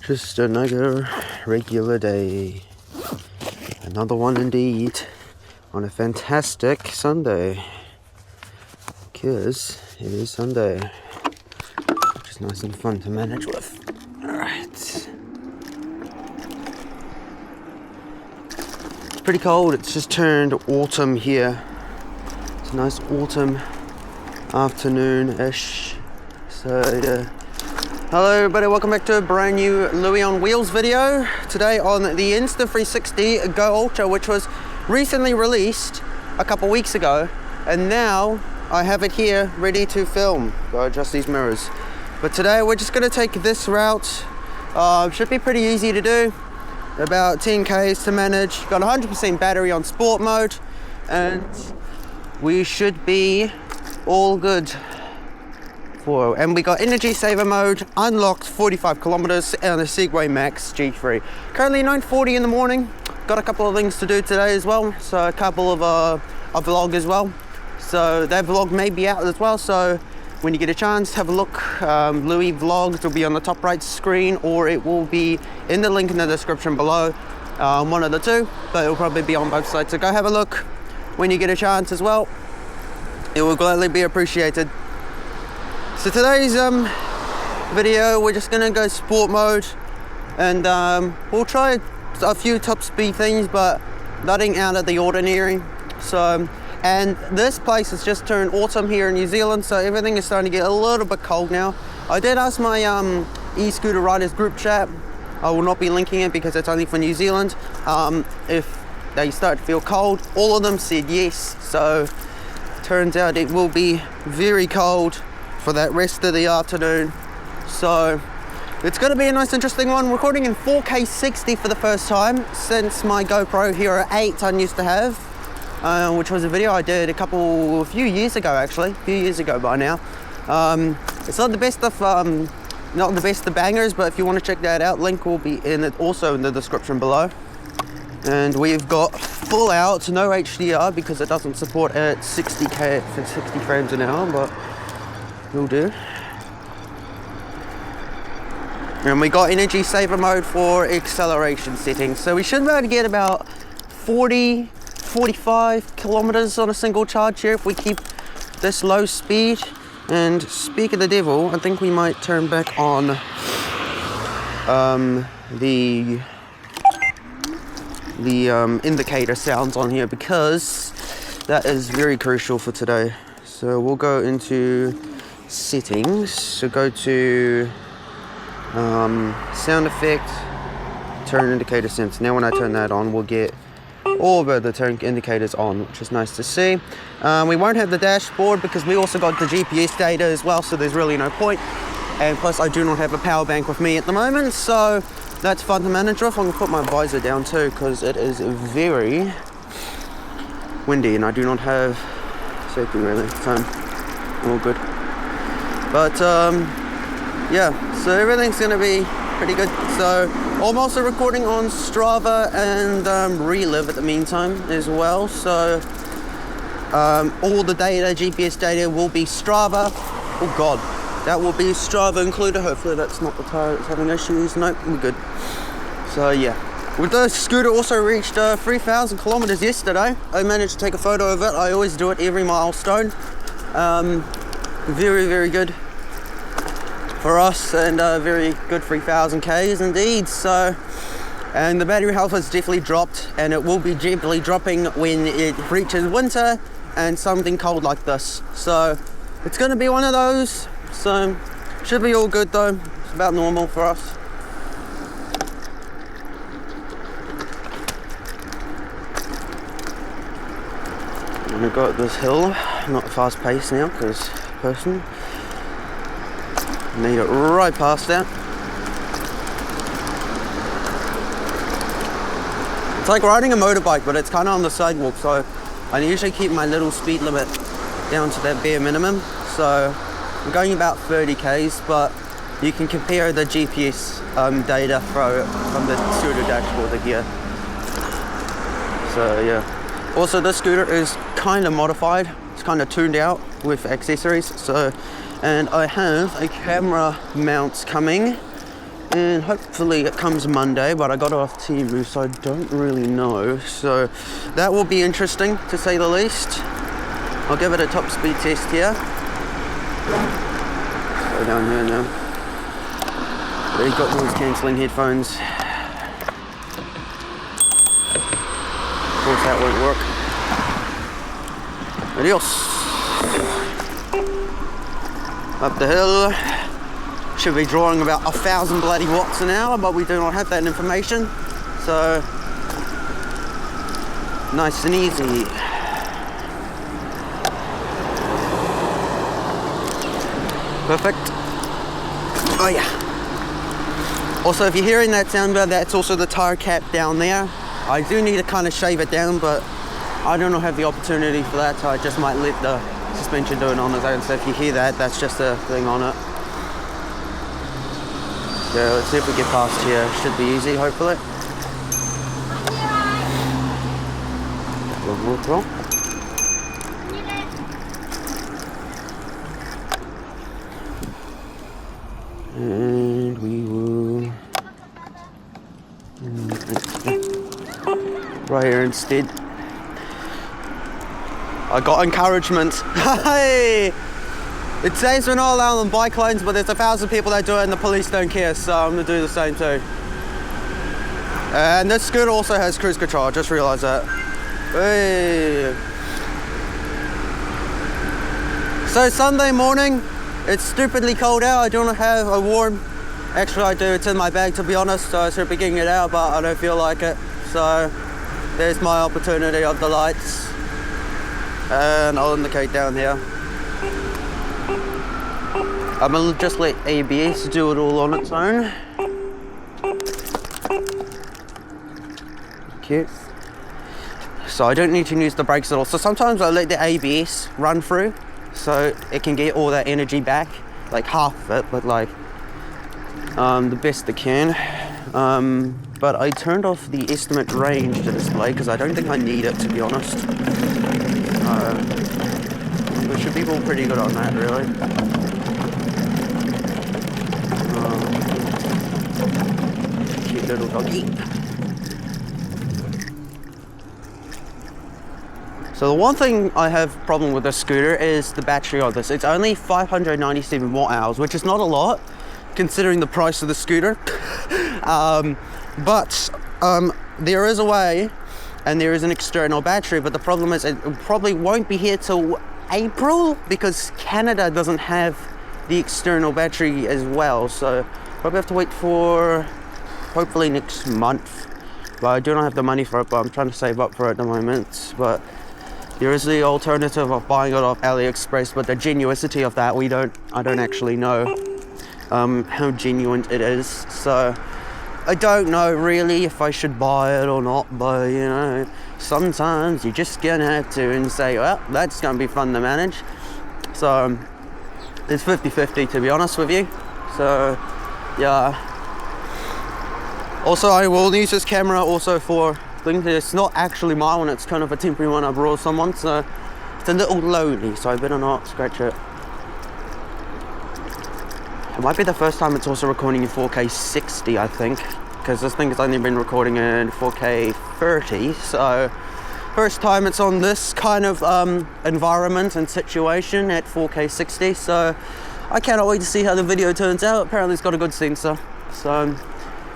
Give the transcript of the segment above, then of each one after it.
Just another regular day. Another one indeed. On a fantastic Sunday. Because it is Sunday. Which is nice and fun to manage with. Alright. It's pretty cold. It's just turned autumn here. It's a nice autumn afternoon-ish. So yeah. Hello everybody, welcome back to a brand new Louis on Wheels video. Today on the Insta360 GO ULTRA, which was recently released a couple weeks ago, and now I have it here ready to film. Gotta adjust these mirrors. But today we're just gonna take this route. Should be pretty easy to do. About 10 Ks to manage. Got 100% battery on sport mode, and we should be all good. And we got energy saver mode unlocked, 45 kilometers on the Segway Max G3. Currently 9:40 in the morning. Got a couple of things to do today as well, so a couple of a vlog as well. So that vlog may be out as well, so when you get a chance, have a look. Louis vlogs will be on the top right screen, or it will be in the link in the description below. One of the two, but it will probably be on both sides, so go have a look when you get a chance as well. It will gladly be appreciated. So today's video, we're just gonna go sport mode, and we'll try a few top speed things, but nothing out of the ordinary. So, and this place has just turned autumn here in New Zealand, so everything is starting to get a little bit cold now. I did ask my e-scooter riders group chat. I will not be linking it because it's only for New Zealand. If they start to feel cold, all of them said yes. So turns out it will be very cold for that rest of the afternoon. So it's going to be a nice interesting one. Recording in 4K 60 for the first time since my GoPro Hero 8 I used to have, which was a video I did a few years ago actually, a few years ago by now. It's not the best of bangers, but if you want to check that out, link will be in it also in the description below. And we've got full out, no HDR because it doesn't support at 60 frames an hour, but will do. And we got energy saver mode for acceleration settings, so we should be able to get about 45 kilometers on a single charge here if we keep this low speed. And speak of the devil, I think we might turn back on the indicator sounds on here, because that is very crucial for today. So we'll go into settings, so go to sound effect, turn indicator sense. Now when I turn that on, we'll get all of the turn indicators on, which is nice to see. We won't have the dashboard because we also got the GPS data as well, so there's really no point. And plus I do not have a power bank with me at the moment, so that's fun to manage with. I'm gonna put my visor down too because it is very windy and I do not have safety really, so all good. But yeah, so everything's gonna be pretty good. So I'm also recording on Strava and Relive at the meantime as well. So all the data, GPS data, will be Strava. Oh god, that will be Strava included. Hopefully that's not the tire that's having issues. Nope, we're good. So yeah, with the scooter also reached 3,000 kilometers yesterday. I managed to take a photo of it. I always do it every milestone. Very, very good for us, and very good 3,000 Ks indeed. So, and the battery health has definitely dropped, and it will be gently dropping when it reaches winter and something cold like this. So it's going to be one of those. So should be all good though. It's about normal for us. I'm gonna go up this hill, not fast pace now because person. Made it right past that. It's like riding a motorbike, but it's kind of on the sidewalk, so I usually keep my little speed limit down to that bare minimum. So I'm going about 30 Ks, but you can compare the GPS data from the scooter dashboard here. So yeah. Also, this scooter is kind of modified. It's kind of tuned out with accessories. So, and I have a camera mount coming and hopefully it comes Monday, but I got it off Temu, so I don't really know. So that will be interesting, to say the least. I'll give it a top speed test here. Go down here now. But he's got noise cancelling headphones. Of course that won't work. Adios. Up the hill. Should be drawing about 1,000 bloody watts an hour, but we do not have that information. So nice and easy. Perfect. Oh yeah. Also, if you're hearing that sound, that's also the tire cap down there. I do need to kind of shave it down, but I don't have the opportunity for that, so I just might let the suspension do it on its own. So if you hear that, that's just a thing on it. So let's see if we get past here. Should be easy, hopefully. Cool. And we will right here instead. I got encouragement. Hey! It says we're not allowed on bike lanes, but there's 1,000 people that do it and the police don't care, so I'm gonna do the same too. And this scooter also has cruise control, I just realized that. Hey. So Sunday morning, it's stupidly cold out. I don't have a warm, actually I do, it's in my bag to be honest, so I should be getting it out, but I don't feel like it. So there's my opportunity of the lights. And I'll indicate down here. I'm gonna just let ABS do it all on its own. Okay. So I don't need to use the brakes at all. So sometimes I let the ABS run through so it can get all that energy back, like half of it, but like the best it can. But I turned off the estimate range to display because I don't think I need it, to be honest. We should be all pretty good on that, really. Cute little doggy. So the one thing I have problem with this scooter is the battery on this. It's only 597 watt hours, which is not a lot considering the price of the scooter. But there is a way, and there is an external battery, but the problem is it probably won't be here till April because Canada doesn't have the external battery as well, so probably have to wait for hopefully next month. But I do not have the money for it, but I'm trying to save up for it at the moment. But there is the alternative of buying it off AliExpress, but the genuinity of that I don't actually know how genuine it is, so I don't know really if I should buy it or not. But you know, sometimes you're just gonna have to and say, well, that's gonna be fun to manage. So it's 50-50 to be honest with you. So yeah. Also, I will use this camera also for things. It's not actually my one, it's kind of a temporary one I brought someone, so it's a little lonely, so I better not scratch it. It might be the first time it's also recording in 4K 60, I think, because this thing has only been recording in 4K 30, so first time it's on this kind of environment and situation at 4K 60, so I cannot wait to see how the video turns out. Apparently it's got a good sensor, so,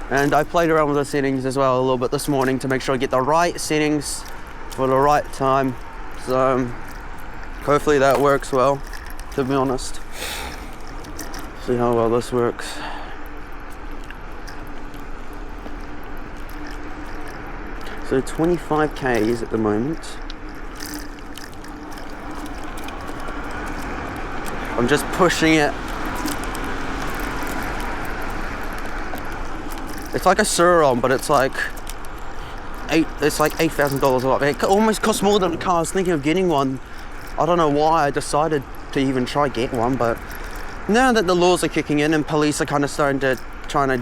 and I played around with the settings as well a little bit this morning to make sure I get the right settings for the right time, so hopefully that works well, to be honest. See how well this works. So 25 Ks at the moment. I'm just pushing it. It's like a Suron, but it's like $8,000 a lot. It almost costs more than a car. I was thinking of getting one. I don't know why I decided to even try get one, but now that the laws are kicking in and police are kind of starting to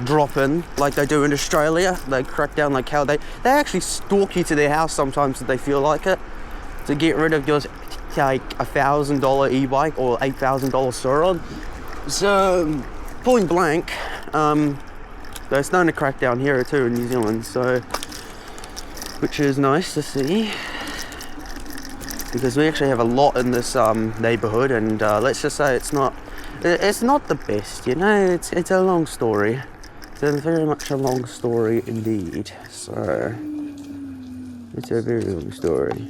drop in like they do in Australia, they crack down like how they actually stalk you to their house sometimes if they feel like it, to get rid of your like $1,000 e-bike or $8,000 Suron. So point blank, They're starting to crack down here too in New Zealand, so which is nice to see, because we actually have a lot in this neighborhood, and let's just say it's not the best, you know. It's a long story. It's very much a long story indeed. So it's a very long story.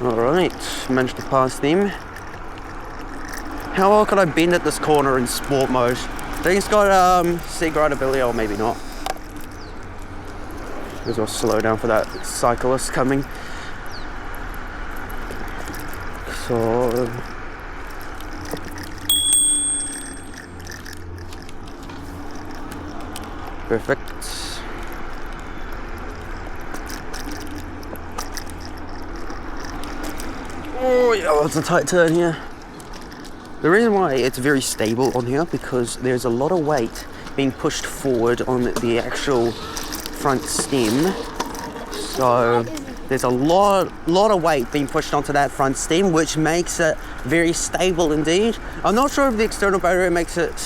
Alright, managed to pass them. How well could I bend at this corner in sport mode? I think it's got seat ability, or maybe not. May as well slow down for that cyclist coming. So perfect. Oh yeah, it's a tight turn here. The reason why it's very stable on here, because there's a lot of weight being pushed forward on the actual front stem. So there's a lot of weight being pushed onto that front stem, which makes it very stable indeed. I'm not sure if the external battery makes it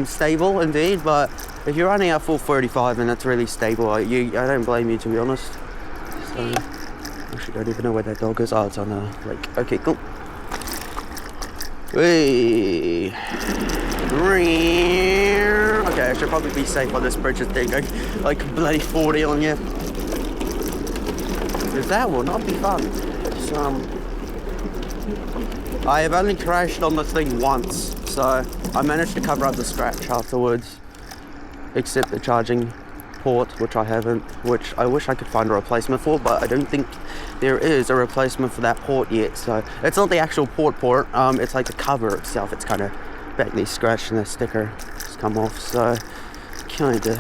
stable indeed, but if you're running at full 35 and it's really stable, I don't blame you, to be honest. So I actually don't even know where that dog is. Oh, it's on the lake. Okay, cool. Hey. Okay, I should probably be safe on this bridge thing. Like bloody 40 on you. Because that will not be fun. So, I have only crashed on this thing once, so I managed to cover up the scratch afterwards. Except the charging port, which I haven't, which I wish I could find a replacement for, but I don't think there is a replacement for that port yet. So it's not the actual port, it's like the cover itself. It's kind of badly scratched and the sticker has come off, so kind of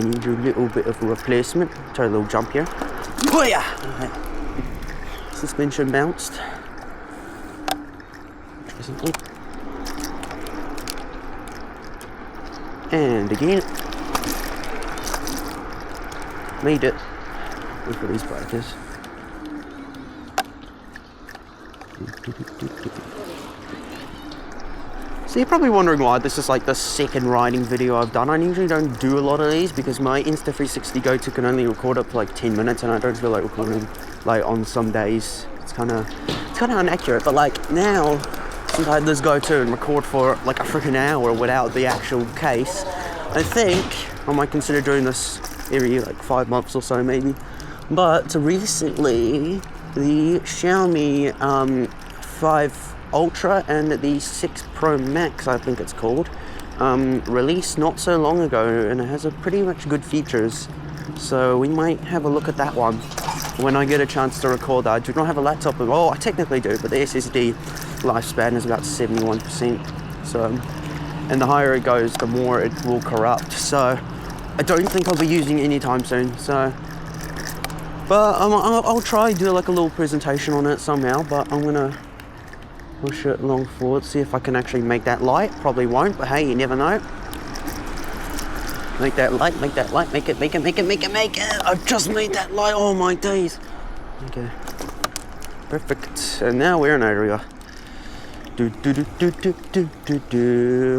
need a little bit of a replacement. Try a little jump here. Oh yeah! Right. Suspension bounced. And again. Made it. Look for these breakers. So you're probably wondering why this is like the second riding video I've done. I usually don't do a lot of these because my Insta360 GO ULTRA can only record up to like 10 minutes, and I don't feel like recording like on some days. It's kind of inaccurate. But like now, since I had this GO ULTRA and record for like a freaking hour without the actual case, I think I might consider doing this every like 5 months or so maybe. But recently the Xiaomi 5 Ultra and the 6 Pro Max, I think it's called, released not so long ago, and it has a pretty much good features. So we might have a look at that one when I get a chance to record that. I do not have a laptop. Oh, I technically do, but the SSD lifespan is about 71%. So, and the higher it goes, the more it will corrupt. So I don't think I'll be using it anytime soon. So, but I'll try do like a little presentation on it somehow. But I'm gonna push it along forward, see if I can actually make that light. Probably won't, but hey, you never know. Make that light, make that light, make it. I've just made that light, oh my days. Okay, perfect. And now we're in area.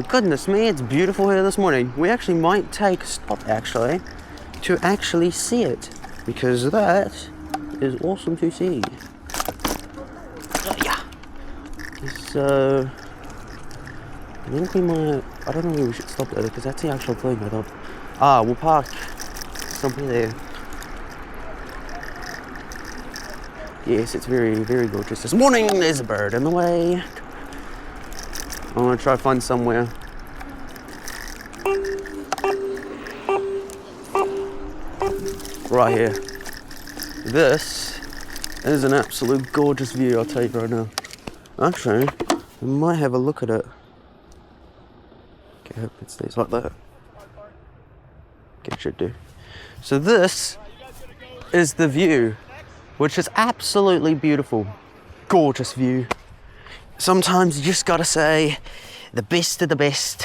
Goodness me, it's beautiful here this morning. We actually might take a stop actually to actually see it, because that is awesome to see. Yeah. So I think we might, I don't know where we should stop though, because that's the actual thing I thought. We'll park somewhere there. Yes, it's very, very gorgeous this morning. There's a bird in the way. I'm gonna try to find somewhere. Right here. This is an absolute gorgeous view, I'll tell you right now. Actually, we might have a look at it. Okay, I hope it stays like that. Okay, it should do. So this is the view, which is absolutely beautiful. Gorgeous view. Sometimes you just gotta say, the best of the best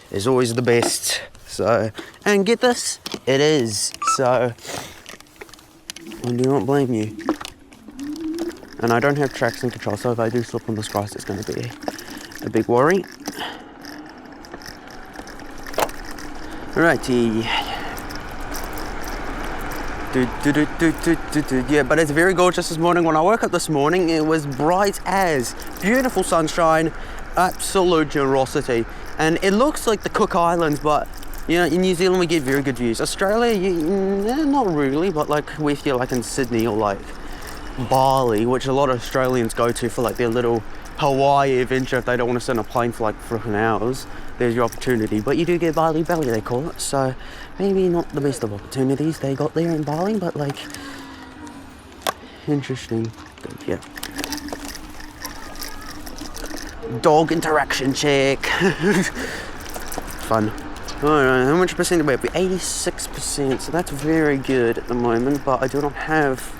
is always the best. So, and get this, it is. So, I do not blame you. And I don't have traction control, so if I do slip on this grass, it's going to be a big worry. Alrighty. Yeah, but it's very gorgeous this morning. When I woke up this morning, it was bright as, beautiful sunshine, absolute generosity. And it looks like the Cook Islands, but you know, in New Zealand we get very good views. Australia, not really, but like we feel like in Sydney or like Bali, which a lot of Australians go to for like their little Hawaii adventure if they don't want to sit in a plane for like freaking hours. There's your opportunity, but you do get Bali belly, they call it. So maybe not the best of opportunities they got there in Bali, but like interesting. Yeah. Dog interaction check. Fun. Alright, how much percent are we at? 86%, so that's very good at the moment, but I do not have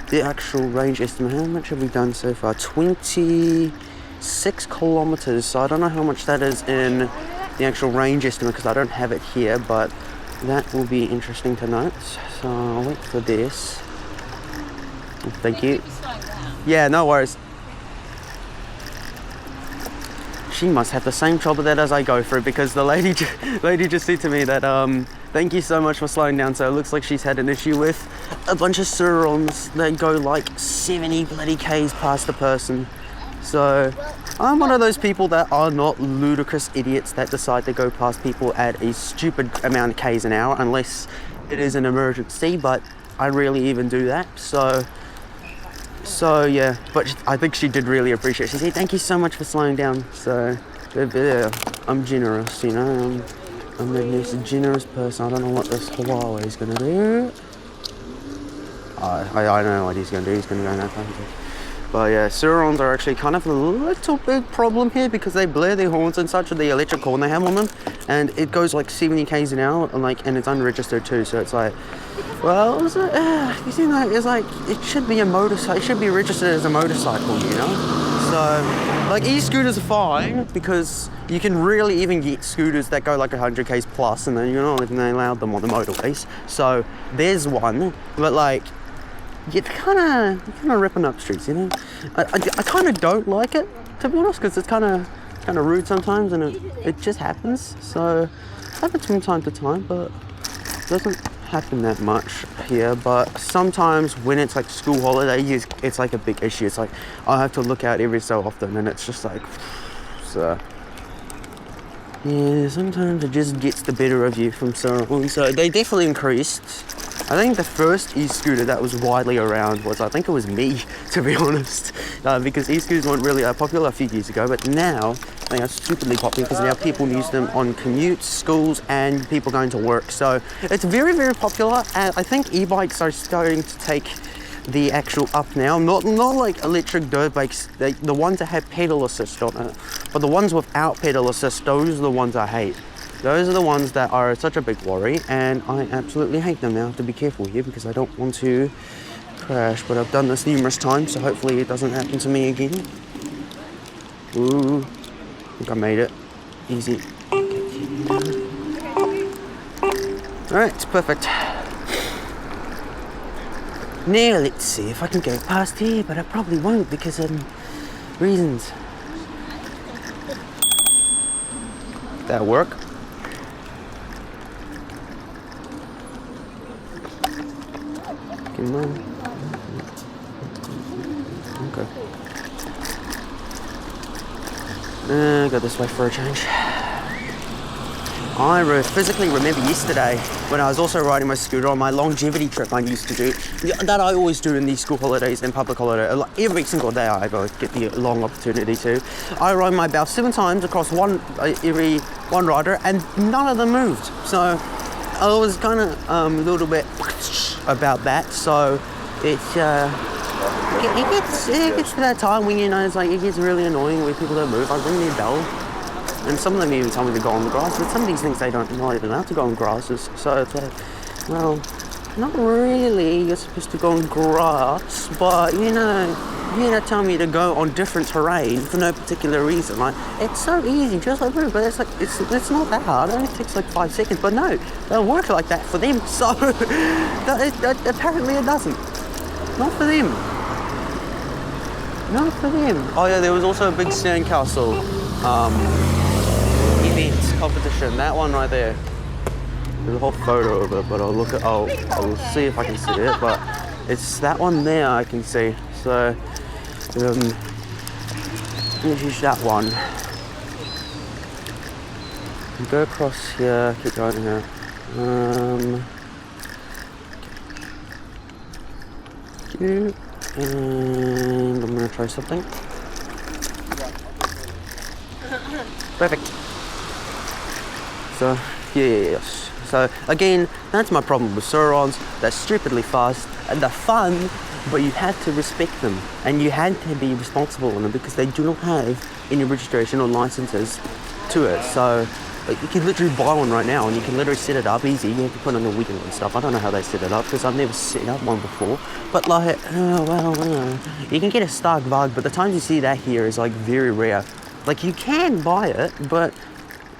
the actual range estimate. How much have we done so far? 26 kilometers, so I don't know how much that is in the actual range estimate because I don't have it here, but that will be interesting to note. So I'll wait for this. Thank you. Yeah, no worries. She must have the same trouble that as I go through, because the lady just said to me that thank you so much for slowing down. So it looks like she's had an issue with a bunch of Surons that go like 70 bloody Ks past the person. So I'm one of those people that are not ludicrous idiots that decide to go past people at a stupid amount of Ks an hour unless it is an emergency, but I rarely even do that. So yeah, but I think she did really appreciate it. She said, thank you so much for slowing down. So yeah, I'm generous, you know, I'm a nice, generous person. I don't know what this Huawei is going to do. I know what he's going to do. He's going to go in that country. But yeah, Surons are actually kind of a little big problem here because they blare their horns and such with the electric horn they have on them, and it goes like 70 Ks an hour, and it's unregistered too. So it's like, well, it's like it should be a motorcycle. It should be registered as a motorcycle, you know. So like e-scooters are fine because you can really even get scooters that go like 100 Ks plus, and then you're not even allowed them on the motorways. So there's one, but like, you're kind of ripping up streets, you know. I kind of don't like it, to be honest, because it's kind of rude sometimes, and it just happens. So it happens from time to time, but it doesn't happen that much here. But sometimes when it's like school holidays, it's like a big issue. It's like I have to look out every so often, and it's just like, so yeah, sometimes it just gets the better of you from Surron. So they definitely increased. I think the first e-scooter that was widely around was, I think it was me, to be honest, because e-scooters weren't really popular a few years ago, but now they are stupidly popular because now people use them on commutes, schools, and people going to work. So it's very, very popular, and I think e-bikes are starting to take the actual up now. Not like electric dirt bikes, the ones that have pedal assist on it, but the ones without pedal assist, those are the ones I hate. Those are the ones that are such a big worry, and I absolutely hate them. Now I have to be careful here because I don't want to crash, but I've done this numerous times, so hopefully it doesn't happen to me again. Ooh, I think I made it. Easy. Alright, it's perfect. Now let's see if I can go past here, but I probably won't because of reasons. That'll work. Okay. Go this way for a change. I physically remember yesterday when I was also riding my scooter on my longevity trip I used to do, that I always do in these school holidays and public holidays. Every single day I get the long opportunity to. I ride my about 7 times across every one rider, and none of them moved. So I was kind of a little bit about that. So it gets to that time when, you know, it's like it gets really annoying when people don't move. I ring their bell, and some of them even tell me to go on the grass, but some of these things they don't know even allowed to go on grasses. So it's like, well, not really, you're supposed to go on grass, but you know, you're not telling me to go on different terrain for no particular reason. Like, it's so easy, just like move, but it's like, it's not that hard. It only takes like 5 seconds, but no, they'll work like that for them. So apparently it doesn't. Not for them. Not for them. Oh yeah, there was also a big sandcastle event competition. That one right there. There's a whole photo of it, but I'll see if I can see it. But it's that one there I can see. So let's use that one. Go across here. Keep going here. And I'm gonna try something. Perfect. So yes. So again, that's my problem with Surons. They're stupidly fast and they're fun, but you have to respect them and you have to be responsible on them because they do not have any registration or licenses to it. So like, you can literally buy one right now and you can literally set it up easy. You have to put on the wheel and stuff. I don't know how they set it up because I've never set up one before. But like, you can get a Stark Vag, but the times you see that here is like very rare. Like you can buy it, but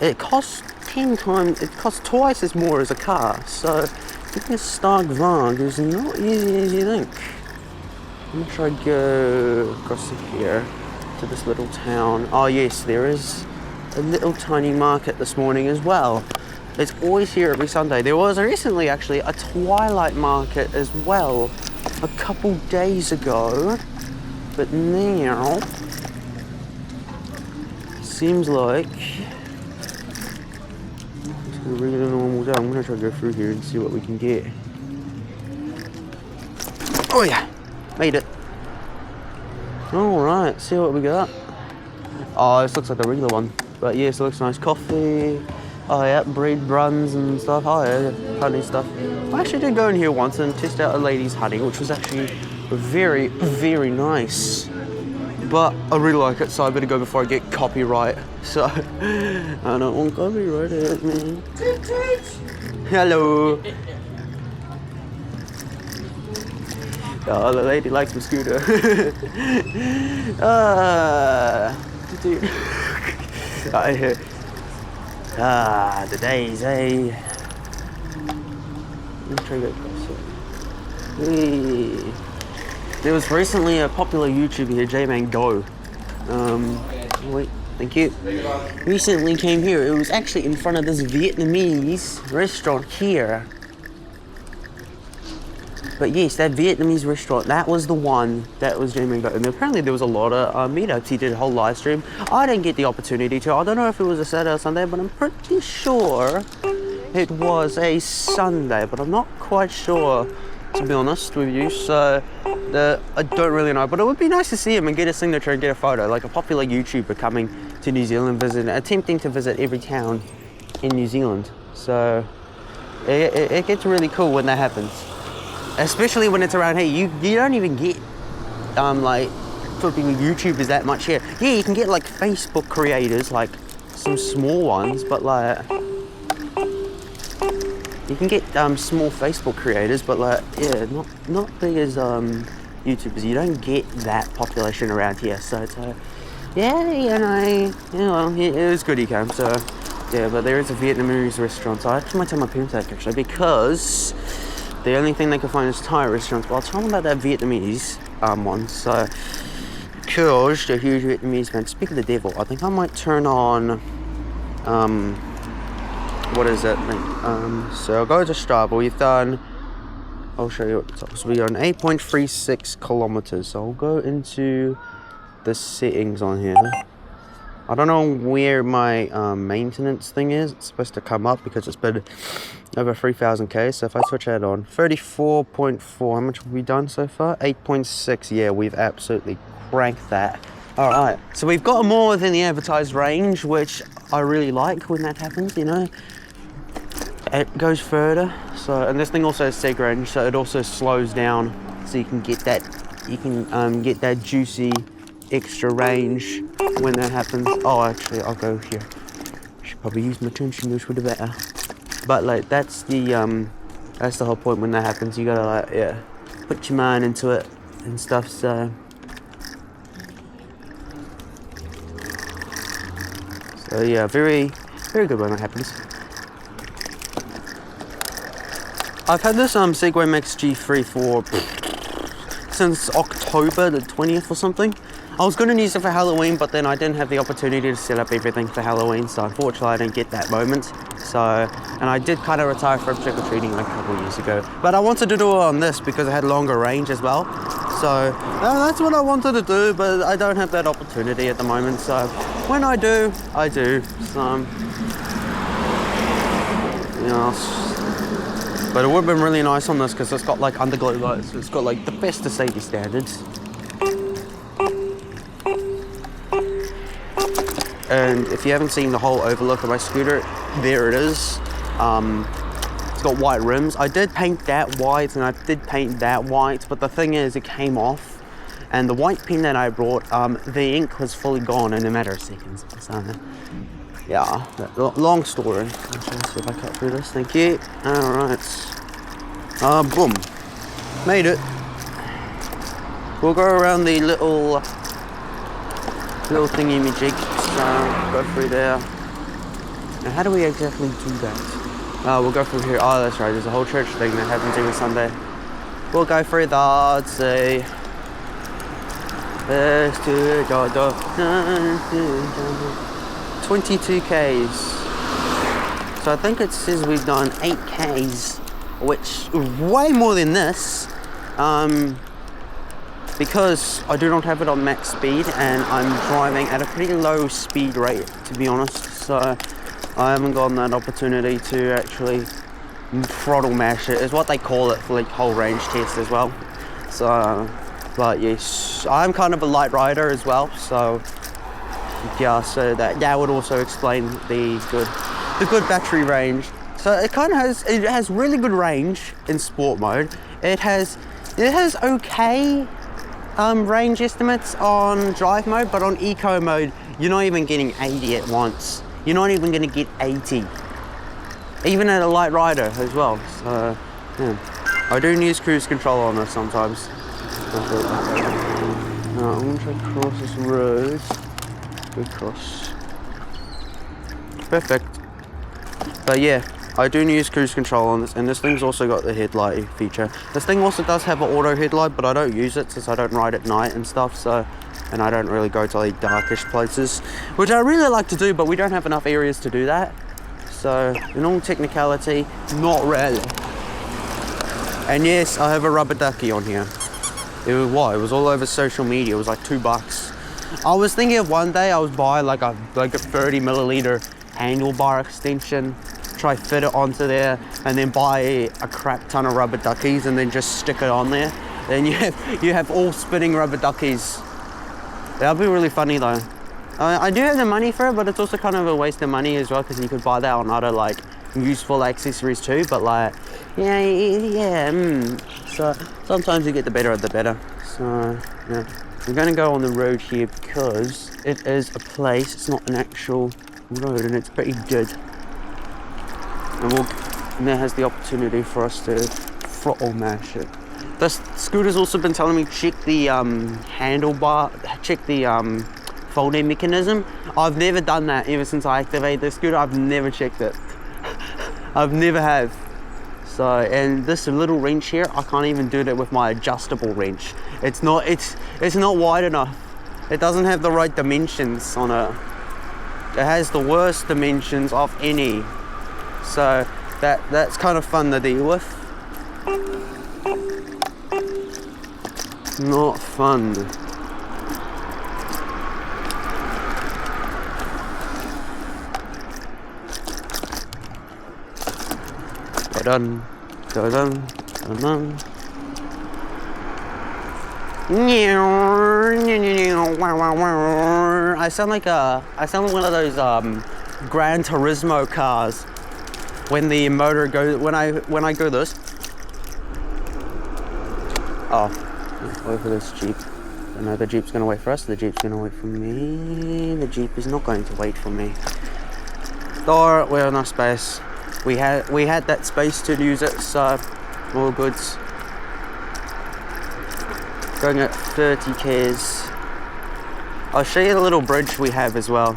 it costs 10 times, it costs twice as more as a car. So getting a Stark Vag is not easy as you think. I'm gonna try to go across here to this little town. Oh yes, there is a little tiny market this morning as well. It's always here every Sunday. There was recently actually a twilight market as well a couple days ago, but now seems like it's a regular normal day. I'm gonna try to go through here and see what we can get. Oh yeah, made it. All right, see what we got. Oh, this looks like a regular one. But yes, it looks nice. Coffee, oh yeah, bread runs and stuff. Oh yeah, honey stuff. I actually did go in here once and test out a lady's honey, which was actually very, very nice. But I really like it, so I better go before I get copyright. So, I don't want copyright at me. Hello. Oh, the lady likes my scooter. Dude. The days, eh? Let me try to get closer. There was recently a popular YouTuber here, Go. Wait, thank you. Recently came here. It was actually in front of this Vietnamese restaurant here. But yes, that Vietnamese restaurant, that was the one that was Go. And apparently there was a lot of meetups. He did a whole live stream. I didn't get the opportunity to. I don't know if it was a Saturday or Sunday, but I'm pretty sure it was a Sunday. But I'm not quite sure, to be honest with you. So I don't really know. But it would be nice to see him and get a signature and get a photo. Like a popular YouTuber coming to New Zealand, attempting to visit every town in New Zealand. So it gets really cool when that happens. Especially when it's around here, you don't even get like flipping YouTubers that much here. Yeah, you can get like Facebook creators, like some small ones, but like you can get small Facebook creators, but like yeah, not big as YouTubers. You don't get that population around here, so it's yeah, it was good he came. So yeah, but there is a Vietnamese restaurant. So I actually might tell my parents that actually because the only thing they can find is Thai restaurants. But I'll tell them about that Vietnamese one. So, Coach, the huge Vietnamese fan. Speak of the devil, I think I might turn on, what is that thing? So I'll go to Strava. We've done, I'll show you what it's up. So we've done 8.36 kilometers. So I'll go into the settings on here. I don't know where my maintenance thing is. It's supposed to come up because it's been over 3,000 K. So if I switch that on, 34.4, how much have we done so far? 8.6, yeah, we've absolutely cranked that. All right, so we've got more than the advertised range, which I really like when that happens, you know. It goes further, so, and this thing also has seg range, so it also slows down, so you can get that, get that juicy extra range when that happens. Oh, actually, I'll go here. Should probably use my turn signals for the better. But like, that's the whole point when that happens. You gotta like, yeah, put your mind into it and stuff. So yeah, very, very good when that happens. I've had this Segway Max G3 for since October the 20th or something. I was going to use it for Halloween, but then I didn't have the opportunity to set up everything for Halloween, so unfortunately I didn't get that moment. So, and I did kind of retire from trick-or-treating like a couple of years ago, but I wanted to do it on this because it had longer range as well. So that's what I wanted to do, but I don't have that opportunity at the moment. So when I do, I do. So, you know, but it would have been really nice on this because it's got like underglow lights. It's got like the best of safety standards. And if you haven't seen the whole overlook of my scooter, there it is. It's got white rims. I did paint that white and I did paint that white, but the thing is it came off, and the white pen that I brought, the ink was fully gone in a matter of seconds. So, yeah, long story. Let's see if I cut through this. Thank you. All right. Boom. Made it. We'll go around the little thingy-majig. Go through there. Now, how do we exactly do that? We'll go through here. Oh, that's right. There's a whole church thing that happens every Sunday. We'll go through that. Say, 22 Ks. So I think it says we've done 8 Ks, which is way more than this. Because I do not have it on max speed and I'm driving at a pretty low speed rate, to be honest, so I haven't gotten that opportunity to actually throttle mash it, is what they call it for like whole range test as well. So, but yes, I'm kind of a light rider as well, so yeah, so that would also explain the good battery range. So it kind of has really good range in sport mode. It has okay range estimates on drive mode, but on eco mode you're not even getting 80 at once. You're not even going to get 80 even at a light rider as well. So yeah, I do use cruise control on this sometimes. I'm going to try to cross this road. We cross. Perfect. But yeah, I do use cruise control on this, and this thing's also got the headlight feature. This thing also does have an auto headlight, but I don't use it since I don't ride at night and stuff, so, and I don't really go to like darkish places, which I really like to do, but we don't have enough areas to do that. So in all technicality, not really. And yes, I have a rubber ducky on here. It was all over social media. It was like $2. I was thinking of one day I was buying like a 30 milliliter handlebar extension, try fit it onto there, and then buy a crap ton of rubber duckies and then just stick it on there. Then you have all spinning rubber duckies. That'd be really funny though. I do have the money for it, but it's also kind of a waste of money as well, because you could buy that on other like useful accessories too, but like so sometimes you get the better of the better. So yeah, we're going to go on the road here because it is a place, it's not an actual road, and it's pretty good. And that has the opportunity for us to throttle mash it. This scooter's also been telling me check the handlebar, check the folding mechanism. I've never done that ever since I activated the scooter. I've never checked it. I've never have. So, and this little wrench here, I can't even do that with my adjustable wrench. It's not wide enough. It doesn't have the right dimensions on it. It has the worst dimensions of any. So that's kind of fun to deal with. Not fun. Dun dun dun dun dun. I sound like one of those Gran Turismo cars when the motor goes, when I go this. Oh, wait for this Jeep. I know the Jeep's gonna wait for us. The Jeep's gonna wait for me. The Jeep is not going to wait for me. Door, we're in our space. We had that space to use it, so all goods. Going at 30 Ks. I'll show you the little bridge we have as well,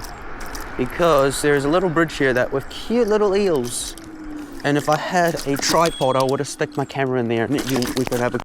because there's a little bridge here that with cute little eels. And if I had a tripod, I would have stuck my camera in there and we could have a